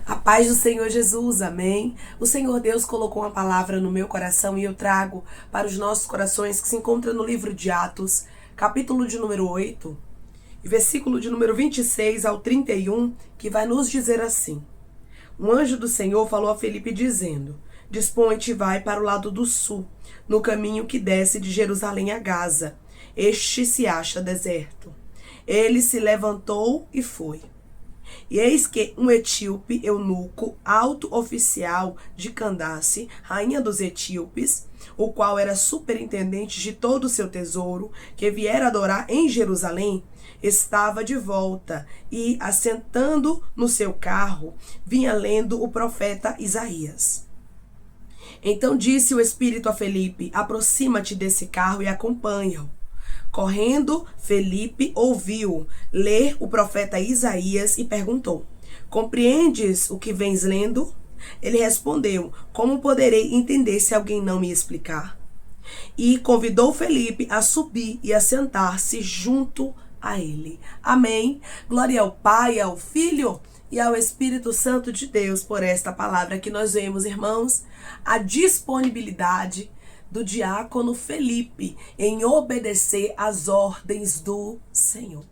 A paz do Senhor Jesus, amém? O Senhor Deus colocou uma palavra no meu coração e eu trago para os nossos corações que se encontra no livro de Atos, capítulo de número 8, e versículo de número 26 ao 31, que vai nos dizer assim: Um anjo do Senhor falou a Felipe dizendo: Dispõe-te e vai para o lado do sul, no caminho que desce de Jerusalém a Gaza. Este se acha deserto. Ele se levantou e foi. E eis que um etíope eunuco, alto oficial de Candace, rainha dos etíopes, o qual era superintendente de todo o seu tesouro, que viera adorar em Jerusalém, estava de volta e, assentando no seu carro, vinha lendo o profeta Isaías. Então disse o Espírito a Felipe: aproxima-te desse carro e acompanha-o. Correndo, Felipe ouviu ler o profeta Isaías e perguntou: Compreendes o que vens lendo? Ele respondeu: Como poderei entender se alguém não me explicar? E convidou Felipe a subir e a sentar-se junto a ele. Amém. Glória ao Pai, ao Filho e ao Espírito Santo de Deus por esta palavra que nós vemos, irmãos, a disponibilidade do diácono Felipe em obedecer às ordens do Senhor.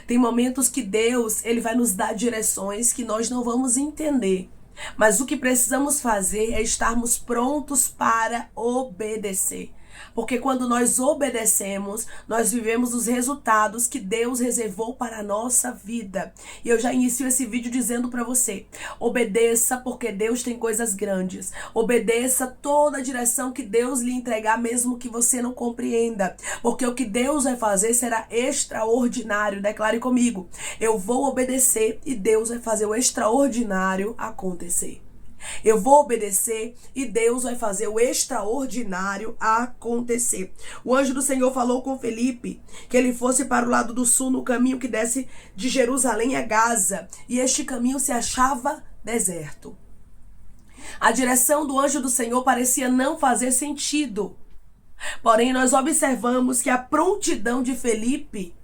Tem momentos que Deus, ele vai nos dar direções que nós não vamos entender, mas o que precisamos fazer é estarmos prontos para obedecer. Porque quando nós obedecemos, nós vivemos os resultados que Deus reservou para a nossa vida. E eu já inicio esse vídeo dizendo para você: obedeça, porque Deus tem coisas grandes. Obedeça toda a direção que Deus lhe entregar, mesmo que você não compreenda. Porque o que Deus vai fazer será extraordinário. Declare comigo: eu vou obedecer e Deus vai fazer o extraordinário acontecer. Eu vou obedecer e Deus vai fazer o extraordinário acontecer. O anjo do Senhor falou com Felipe que ele fosse para o lado do sul, no caminho que desce de Jerusalém a Gaza. E este caminho se achava deserto. A direção do anjo do Senhor parecia não fazer sentido. Porém, nós observamos que a prontidão de Felipe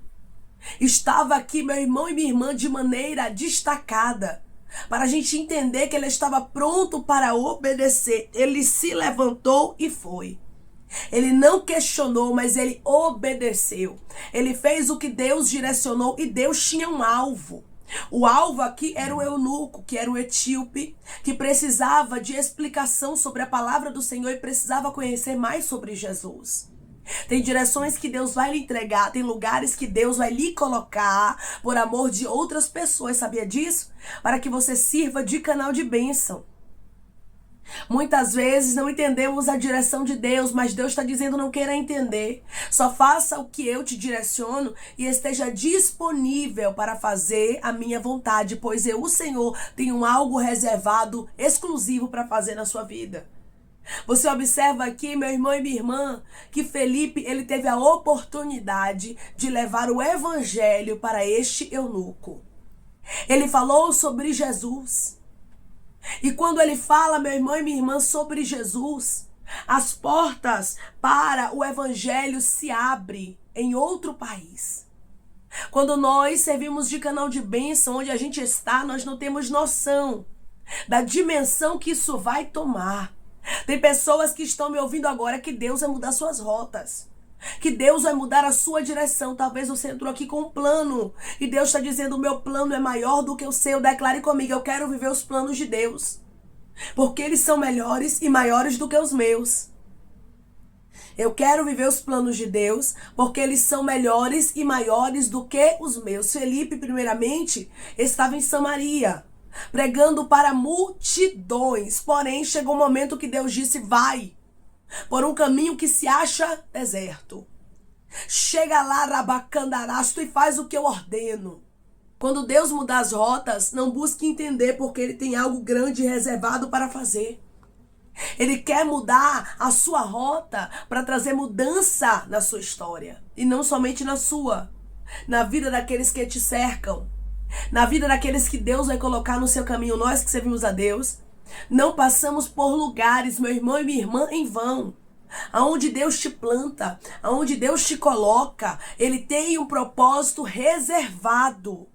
estava aqui, meu irmão e minha irmã, de maneira destacada. Para a gente entender que ele estava pronto para obedecer. Ele se levantou e foi. Ele não questionou, mas ele obedeceu. Ele fez o que Deus direcionou e Deus tinha um alvo. O alvo aqui era o eunuco, que era o etíope, que precisava de explicação sobre a palavra do Senhor e precisava conhecer mais sobre Jesus. Tem direções que Deus vai lhe entregar, tem lugares que Deus vai lhe colocar por amor de outras pessoas, sabia disso? Para que você sirva de canal de bênção. Muitas vezes não entendemos a direção de Deus, mas Deus está dizendo: não queira entender. Só faça o que eu te direciono e esteja disponível para fazer a minha vontade, pois eu, o Senhor, tenho algo reservado, exclusivo para fazer na sua vida. Você observa aqui, meu irmão e minha irmã, que Felipe, ele teve a oportunidade de levar o evangelho para este eunuco. Ele falou sobre Jesus. E quando ele fala, meu irmão e minha irmã, sobre Jesus, as portas para o evangelho se abrem em outro país. Quando nós servimos de canal de bênção, onde a gente está, nós não temos noção da dimensão que isso vai tomar. Tem pessoas que estão me ouvindo agora que Deus vai mudar suas rotas, que Deus vai mudar a sua direção. Talvez você entrou aqui com um plano e Deus está dizendo: o meu plano é maior do que o seu. Declare comigo: eu quero viver os planos de Deus, porque eles são melhores e maiores do que os meus. Eu quero viver os planos de Deus, porque eles são melhores e maiores do que os meus. Felipe, primeiramente, estava em Samaria, pregando para multidões. Porém, chegou um momento que Deus disse: vai por um caminho que se acha deserto. Chega lá, rabacandarasto, e faz o que eu ordeno. Quando Deus mudar as rotas, não busque entender, porque Ele tem algo grande reservado para fazer. Ele quer mudar a sua rota para trazer mudança na sua história. E não somente na sua, na vida daqueles que te cercam, na vida daqueles que Deus vai colocar no seu caminho. Nós que servimos a Deus, não passamos por lugares, meu irmão e minha irmã, em vão. Aonde Deus te planta, aonde Deus te coloca, Ele tem um propósito reservado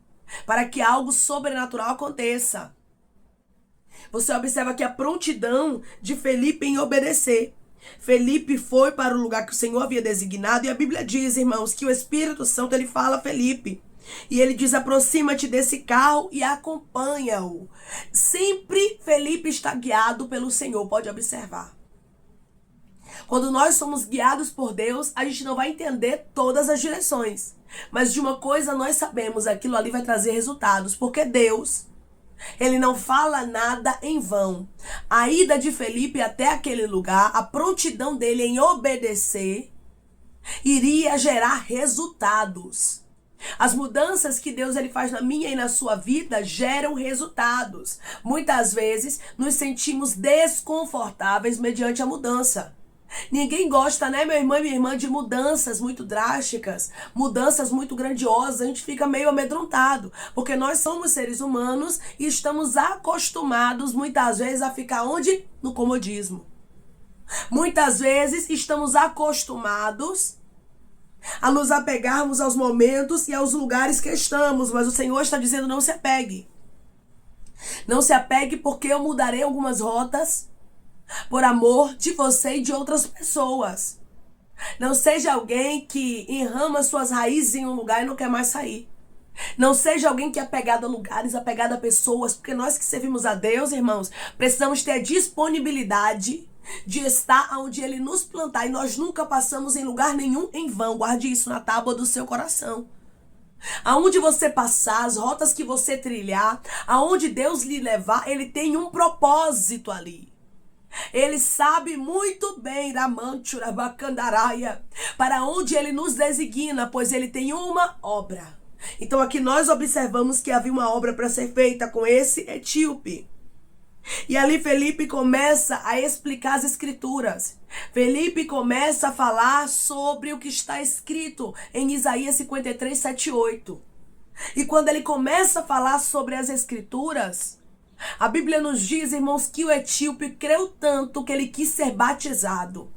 para que algo sobrenatural aconteça. Você observa aqui a prontidão de Felipe em obedecer. Felipe foi para o lugar que o Senhor havia designado, e a Bíblia diz, irmãos, que o Espírito Santo, ele fala a Felipe, e ele diz: aproxima-te desse carro e acompanha-o. Sempre Felipe está guiado pelo Senhor, pode observar. Quando nós somos guiados por Deus, a gente não vai entender todas as direções, mas de uma coisa nós sabemos: aquilo ali vai trazer resultados, porque Deus, ele não fala nada em vão. A ida de Felipe até aquele lugar, a prontidão dele em obedecer, iria gerar resultados. As mudanças que Deus ele faz na minha e na sua vida geram resultados. Muitas vezes nos sentimos desconfortáveis mediante a mudança. Ninguém gosta, né, meu irmão e minha irmã, de mudanças muito drásticas, mudanças muito grandiosas. A gente fica meio amedrontado, porque nós somos seres humanos e estamos acostumados muitas vezes a ficar onde? No comodismo. Muitas vezes estamos acostumados a nos apegarmos aos momentos e aos lugares que estamos, mas o Senhor está dizendo: não se apegue. Não se apegue, porque eu mudarei algumas rotas por amor de você e de outras pessoas. Não seja alguém que enrama suas raízes em um lugar e não quer mais sair. Não seja alguém que é apegado a lugares, apegado a pessoas, porque nós que servimos a Deus, irmãos, precisamos ter a disponibilidade de estar onde Ele nos plantar, e nós nunca passamos em lugar nenhum em vão. Guarde isso na tábua do seu coração. Aonde você passar, as rotas que você trilhar, aonde Deus lhe levar, Ele tem um propósito ali. Ele sabe muito bem, Ramanchura Bacandaraia, para onde Ele nos designa, pois Ele tem uma obra. Então aqui nós observamos que havia uma obra para ser feita com esse etíope. E ali Felipe começa a explicar as escrituras. Felipe começa a falar sobre o que está escrito em Isaías 53, 7 e 8. E quando ele começa a falar sobre as escrituras, a Bíblia nos diz, irmãos, que o etíope creu tanto que ele quis ser batizado.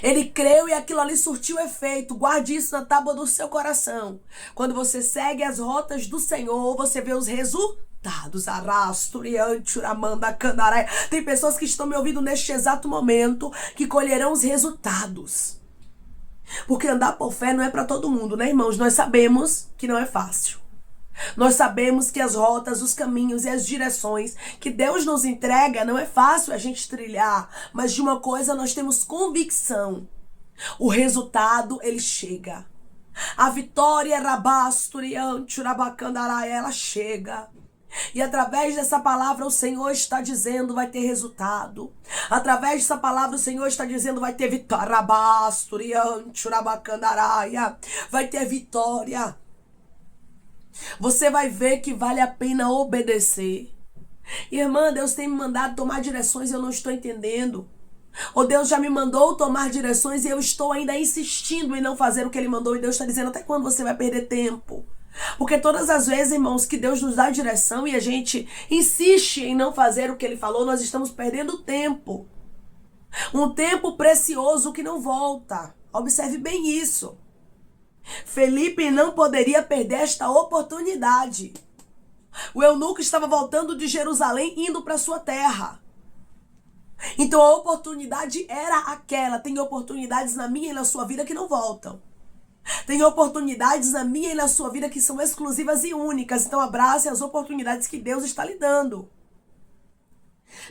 Ele creu e aquilo ali surtiu efeito. Guarde isso na tábua do seu coração. Quando você segue as rotas do Senhor, você vê os resultados. Tem pessoas que estão me ouvindo neste exato momento que colherão os resultados. Porque andar por fé não é para todo mundo, né, irmãos? Nós sabemos que não é fácil. Nós sabemos que as rotas, os caminhos e as direções que Deus nos entrega não é fácil a gente trilhar, mas de uma coisa nós temos convicção: o resultado, ele chega. A vitória, ela chega. E através dessa palavra o Senhor está dizendo: vai ter resultado. Através dessa palavra o Senhor está dizendo: vai ter vitória. Vai ter vitória. Você vai ver que vale a pena obedecer. Irmã, Deus tem me mandado tomar direções e eu não estou entendendo. Ou Deus já me mandou tomar direções e eu estou ainda insistindo em não fazer o que Ele mandou. E Deus está dizendo: até quando você vai perder tempo? Porque todas as vezes, irmãos, que Deus nos dá direção e a gente insiste em não fazer o que Ele falou, nós estamos perdendo tempo. Um tempo precioso que não volta. Observe bem isso. Felipe não poderia perder esta oportunidade. O eunuco estava voltando de Jerusalém, indo para sua terra. Então a oportunidade era aquela. Tem oportunidades na minha e na sua vida que não voltam. Tem oportunidades na minha e na sua vida que são exclusivas e únicas. Então abrace as oportunidades que Deus está lhe dando.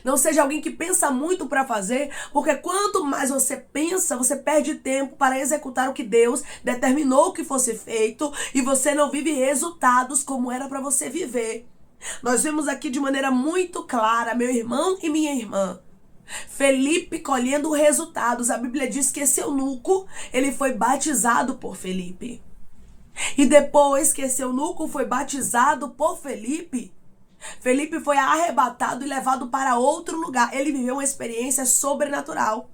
Não seja alguém que pensa muito para fazer, porque quanto mais você pensa, você perde tempo para executar o que Deus determinou que fosse feito, e você não vive resultados como era para você viver. Nós vemos aqui de maneira muito clara, meu irmão e minha irmã, Felipe colhendo resultados. A Bíblia diz que esse eunuco, ele foi batizado por Felipe. E depois que esse eunuco foi batizado por Felipe, Felipe foi arrebatado e levado para outro lugar. Ele viveu uma experiência sobrenatural.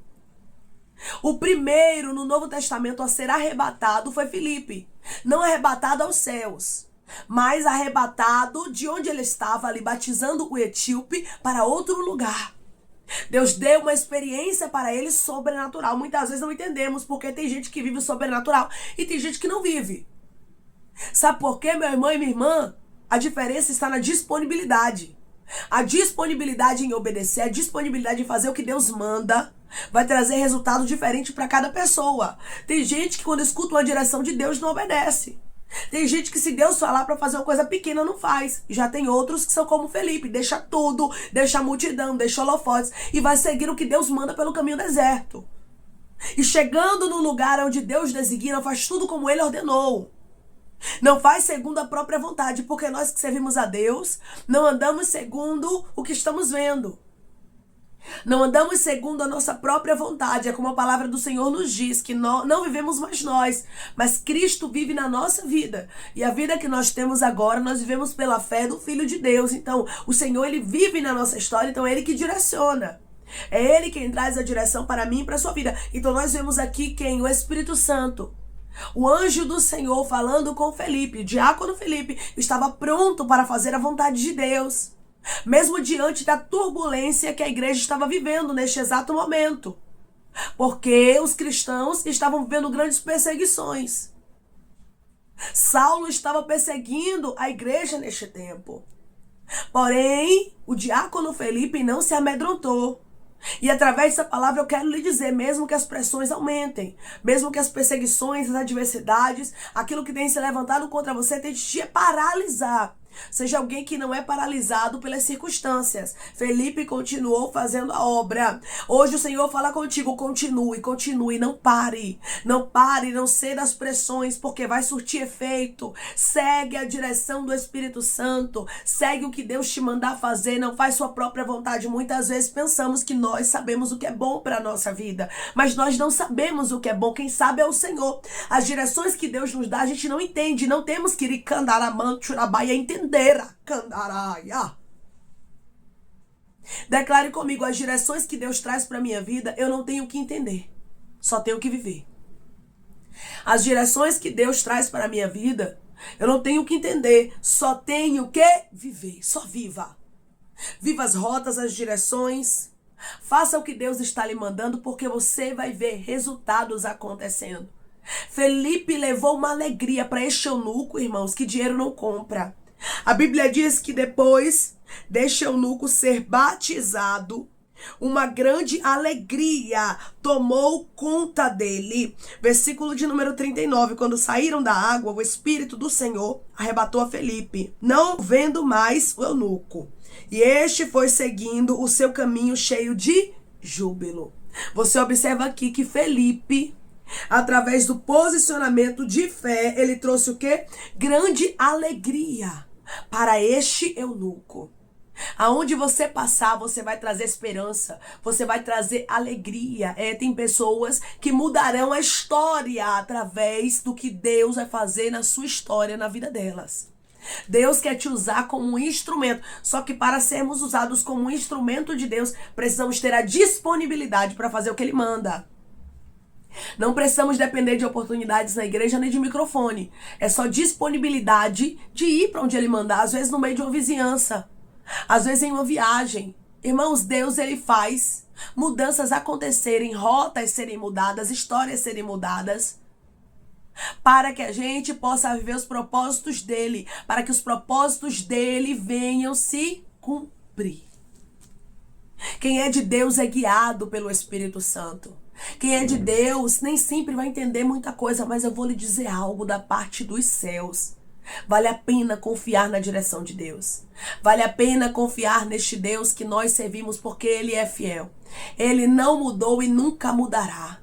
O primeiro no Novo Testamento a ser arrebatado foi Felipe. Não arrebatado aos céus, mas arrebatado de onde ele estava ali, batizando o etíope, para outro lugar. Deus deu uma experiência para ele sobrenatural. Muitas vezes não entendemos, porque tem gente que vive o sobrenatural e tem gente que não vive. Sabe por quê, meu irmão e minha irmã? A diferença está na disponibilidade. A disponibilidade em obedecer, a disponibilidade em fazer o que Deus manda, vai trazer resultado diferente para cada pessoa. Tem gente que quando escuta uma direção de Deus não obedece. Tem gente que se Deus falar para fazer uma coisa pequena não faz. Já tem outros que são como Felipe, deixa tudo, deixa a multidão, deixa holofotes e vai seguir o que Deus manda pelo caminho deserto. E chegando no lugar onde Deus designa, faz tudo como Ele ordenou. Não faz segundo a própria vontade, porque nós que servimos a Deus, não andamos segundo o que estamos vendo. Não andamos segundo a nossa própria vontade. É como a palavra do Senhor nos diz, que não vivemos mais nós, mas Cristo vive na nossa vida. E a vida que nós temos agora, nós vivemos pela fé do Filho de Deus. Então, o Senhor, Ele vive na nossa história, então é Ele que direciona. É Ele quem traz a direção para mim e para a sua vida. Então, nós vemos aqui quem? O Espírito Santo. O anjo do Senhor falando com Felipe, o diácono Felipe, estava pronto para fazer a vontade de Deus, mesmo diante da turbulência que a igreja estava vivendo neste exato momento, porque os cristãos estavam vivendo grandes perseguições. Saulo estava perseguindo a igreja neste tempo. Porém, o diácono Felipe não se amedrontou. E através dessa palavra eu quero lhe dizer, mesmo que as pressões aumentem, mesmo que as perseguições, as adversidades, aquilo que tem se levantado contra você tente te paralisar. Seja alguém que não é paralisado pelas circunstâncias. Felipe continuou fazendo a obra. Hoje o Senhor fala contigo, continue, não pare. Não pare, não ceda às pressões, porque vai surtir efeito. Segue a direção do Espírito Santo. Segue o que Deus te mandar fazer, não faz sua própria vontade. Muitas vezes pensamos que nós sabemos o que é bom para a nossa vida, mas nós não sabemos o que é bom. Quem sabe é o Senhor. As direções que Deus nos dá, a gente não entende. Não temos que ir candaramanchurabaia entender. Declare comigo, as direções que Deus traz para minha vida, eu não tenho que entender, só tenho que viver. As direções que Deus traz para minha vida, eu não tenho que entender, só tenho que viver. Só viva. Viva as rotas, as direções. Faça o que Deus está lhe mandando, porque você vai ver resultados acontecendo. Felipe levou uma alegria para este eunuco, irmãos, que dinheiro não compra. A Bíblia diz que depois deste eunuco ser batizado, uma grande alegria tomou conta dele. Versículo de número 39. Quando saíram da água, o Espírito do Senhor arrebatou a Felipe, não vendo mais o eunuco. E este foi seguindo o seu caminho cheio de júbilo. Você observa aqui que Felipe, através do posicionamento de fé, ele trouxe o quê? Grande alegria para este eunuco. Aonde você passar, você vai trazer esperança, você vai trazer alegria. Tem pessoas que mudarão a história através do que Deus vai fazer na sua história, na vida delas. Deus quer te usar como um instrumento, só que para sermos usados como um instrumento de Deus, precisamos ter a disponibilidade para fazer o que Ele manda. Não precisamos depender de oportunidades na igreja nem de microfone. É só disponibilidade de ir para onde Ele mandar, às vezes no meio de uma vizinhança, às vezes em uma viagem. Irmãos, Deus, Ele faz mudanças acontecerem, rotas serem mudadas, histórias serem mudadas, para que a gente possa viver os propósitos dEle, para que os propósitos dEle venham se cumprir. Quem é de Deus é guiado pelo Espírito Santo. Quem é de Deus nem sempre vai entender muita coisa, mas eu vou lhe dizer algo da parte dos céus. Vale a pena confiar na direção de Deus. Vale a pena confiar neste Deus que nós servimos, porque Ele é fiel. Ele não mudou e nunca mudará.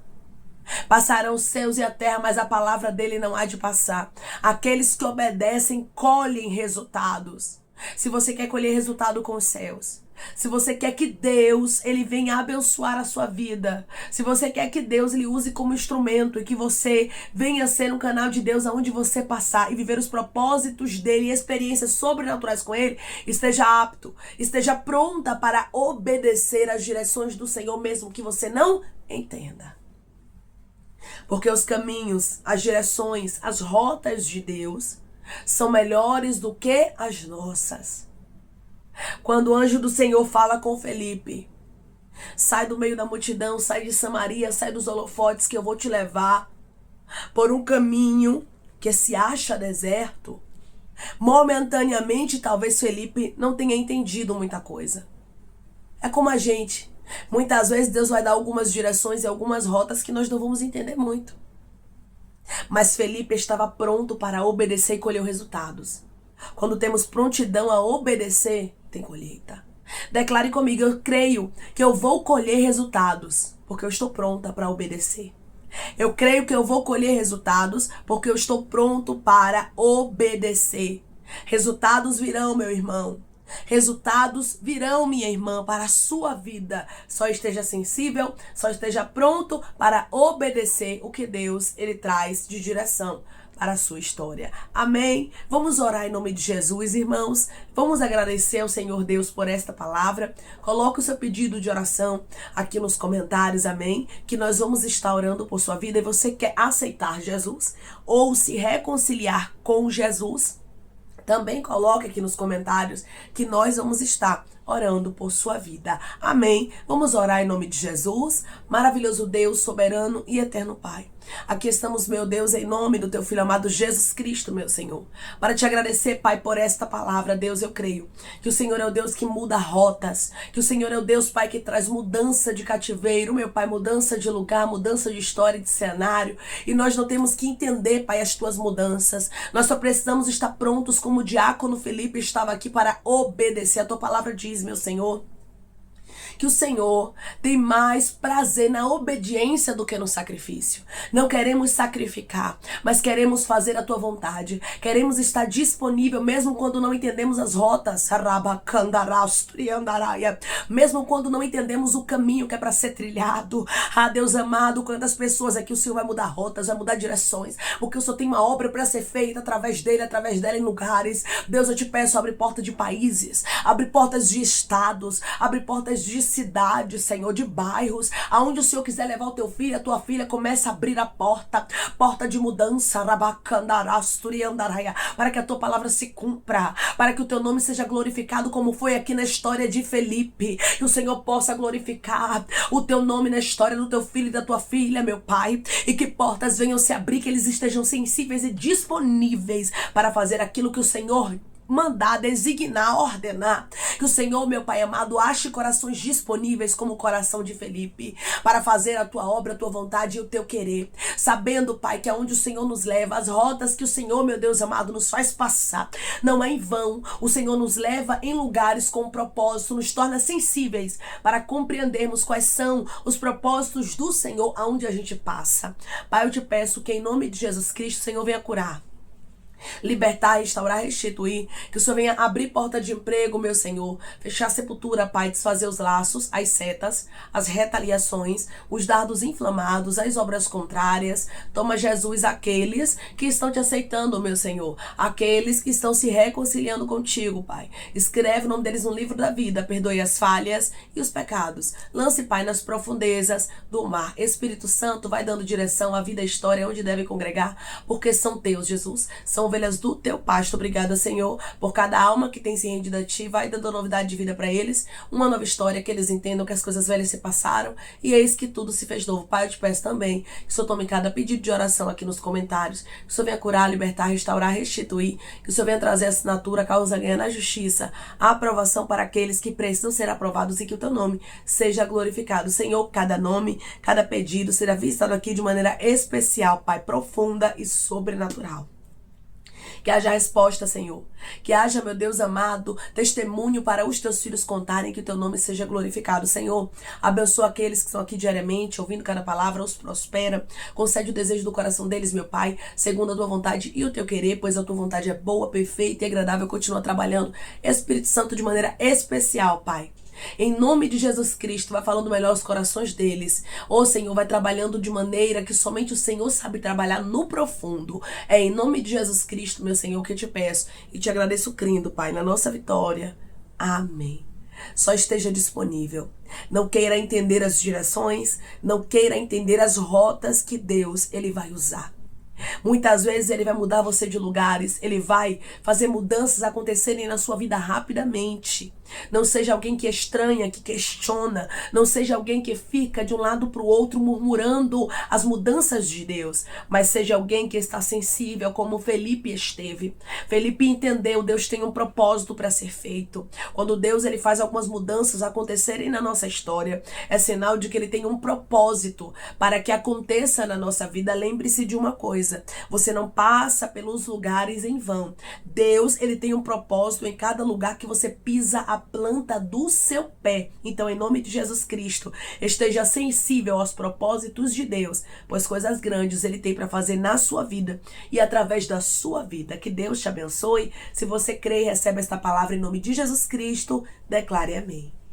Passarão os céus e a terra, mas a palavra dele não há de passar. Aqueles que obedecem colhem resultados. Se você quer colher resultado com os céus, se você quer que Deus ele venha abençoar a sua vida, se você quer que Deus lhe use como instrumento e que você venha ser um canal de Deus aonde você passar e viver os propósitos dele e experiências sobrenaturais com ele, esteja apto, esteja pronta para obedecer às direções do Senhor, mesmo que você não entenda. Porque os caminhos, as direções, as rotas de Deus são melhores do que as nossas. Quando o anjo do Senhor fala com Felipe, sai do meio da multidão, sai de Samaria, sai dos holofotes, que eu vou te levar por um caminho que se acha deserto. Momentaneamente, talvez Felipe não tenha entendido muita coisa. É como a gente. Muitas vezes Deus vai dar algumas direções e algumas rotas que nós não vamos entender muito. Mas Felipe estava pronto para obedecer e colher resultados. Quando temos prontidão a obedecer, tem colheita. Declare comigo, eu creio que eu vou colher resultados, porque eu estou pronta para obedecer. Eu creio que eu vou colher resultados, porque eu estou pronto para obedecer. Resultados virão, meu irmão. Resultados virão, minha irmã, para a sua vida. Só esteja sensível, só esteja pronto para obedecer o que Deus ele traz de direção para a sua história. Amém? Vamos orar em nome de Jesus, irmãos. Vamos agradecer ao Senhor Deus por esta palavra. Coloque o seu pedido de oração aqui nos comentários, amém? Que nós vamos estar orando por sua vida. E você quer aceitar Jesus ou se reconciliar com Jesus? Também coloque aqui nos comentários que nós vamos estar orando por sua vida. Amém? Vamos orar em nome de Jesus. Maravilhoso Deus, soberano e eterno Pai. Aqui estamos, meu Deus, em nome do teu Filho amado Jesus Cristo, meu Senhor. Para te agradecer, Pai, por esta palavra. Deus, eu creio que o Senhor é o Deus que muda rotas. Que o Senhor é o Deus, Pai, que traz mudança de cativeiro. Meu Pai, mudança de lugar, mudança de história, de cenário. E nós não temos que entender, Pai, as tuas mudanças. Nós só precisamos estar prontos como o diácono Felipe estava aqui para obedecer. A tua palavra diz, meu Senhor, que o Senhor tem mais prazer na obediência do que no sacrifício. Não queremos sacrificar, mas queremos fazer a tua vontade. Queremos estar disponível mesmo quando não entendemos as rotas. Mesmo quando não entendemos o caminho que é para ser trilhado. Ah, Deus amado, quantas pessoas aqui o Senhor vai mudar rotas, vai mudar direções, porque o Senhor tem uma obra para ser feita através dele, através dela em lugares. Deus, eu te peço, abre porta de países, abre portas de estados, abre portas de cidades, Senhor, de bairros, aonde o Senhor quiser levar o teu filho, a tua filha, começa a abrir a porta de mudança, para que a tua palavra se cumpra, para que o teu nome seja glorificado como foi aqui na história de Felipe, que o Senhor possa glorificar o teu nome na história do teu filho e da tua filha, meu Pai, e que portas venham se abrir, que eles estejam sensíveis e disponíveis para fazer aquilo que o Senhor mandar, designar, ordenar. Que o Senhor, meu Pai amado, ache corações disponíveis como o coração de Felipe, para fazer a tua obra, a tua vontade e o teu querer. Sabendo, Pai, que aonde o Senhor nos leva, as rotas que o Senhor, meu Deus amado, nos faz passar, não é em vão. O Senhor nos leva em lugares com um propósito, nos torna sensíveis para compreendermos quais são os propósitos do Senhor aonde a gente passa. Pai, eu te peço que em nome de Jesus Cristo, o Senhor venha curar, libertar, restaurar, restituir. Que o Senhor venha abrir porta de emprego, meu Senhor. Fechar a sepultura, Pai. Desfazer os laços, as setas, as retaliações, os dardos inflamados, as obras contrárias. Toma, Jesus, aqueles que estão te aceitando, meu Senhor. Aqueles que estão se reconciliando contigo, Pai. Escreve o nome deles no livro da vida. Perdoe as falhas e os pecados. Lance, Pai, nas profundezas do mar. Espírito Santo, vai dando direção à vida e história onde deve congregar, porque são teus, Jesus. São ovelhas do teu pasto. Obrigada, Senhor, por cada alma que tem se rendido a ti. Vai dando novidade de vida para eles, uma nova história, que eles entendam que as coisas velhas se passaram e eis que tudo se fez novo. Pai, eu te peço também que o Senhor tome cada pedido de oração aqui nos comentários, que o Senhor venha curar, libertar, restaurar, restituir, que o Senhor venha trazer a assinatura, a causa ganha na justiça, a aprovação para aqueles que precisam ser aprovados e que o teu nome seja glorificado. Senhor, cada nome, cada pedido será visitado aqui de maneira especial, Pai, profunda e sobrenatural. Que haja resposta, Senhor. Que haja, meu Deus amado, testemunho para os teus filhos contarem, que o teu nome seja glorificado. Senhor, abençoa aqueles que estão aqui diariamente, ouvindo cada palavra, os prospera. Concede o desejo do coração deles, meu Pai, segundo a tua vontade e o teu querer, pois a tua vontade é boa, perfeita e agradável. Continua trabalhando, Espírito Santo, de maneira especial, Pai. Em nome de Jesus Cristo, vai falando melhor os corações deles. Ô Senhor, vai trabalhando de maneira que somente o Senhor sabe trabalhar no profundo. É em nome de Jesus Cristo, meu Senhor, que eu te peço e te agradeço crendo, Pai, na nossa vitória. Amém. Só esteja disponível. Não queira entender as direções, não queira entender as rotas que Deus ele vai usar. Muitas vezes ele vai mudar você de lugares, ele vai fazer mudanças acontecerem na sua vida rapidamente. Não seja alguém que estranha, que questiona. Não seja alguém que fica de um lado para o outro murmurando as mudanças de Deus. Mas seja alguém que está sensível, como Felipe esteve. Felipe entendeu, Deus tem um propósito para ser feito. Quando Deus ele faz algumas mudanças acontecerem na nossa história, é sinal de que ele tem um propósito para que aconteça na nossa vida. Lembre-se de uma coisa: você não passa pelos lugares em vão. Deus ele tem um propósito em cada lugar que você pisa a planta do seu pé. Então, em nome de Jesus Cristo, esteja sensível aos propósitos de Deus, pois coisas grandes ele tem para fazer na sua vida e através da sua vida. Que Deus te abençoe. Se você crê e recebe esta palavra em nome de Jesus Cristo, declare amém.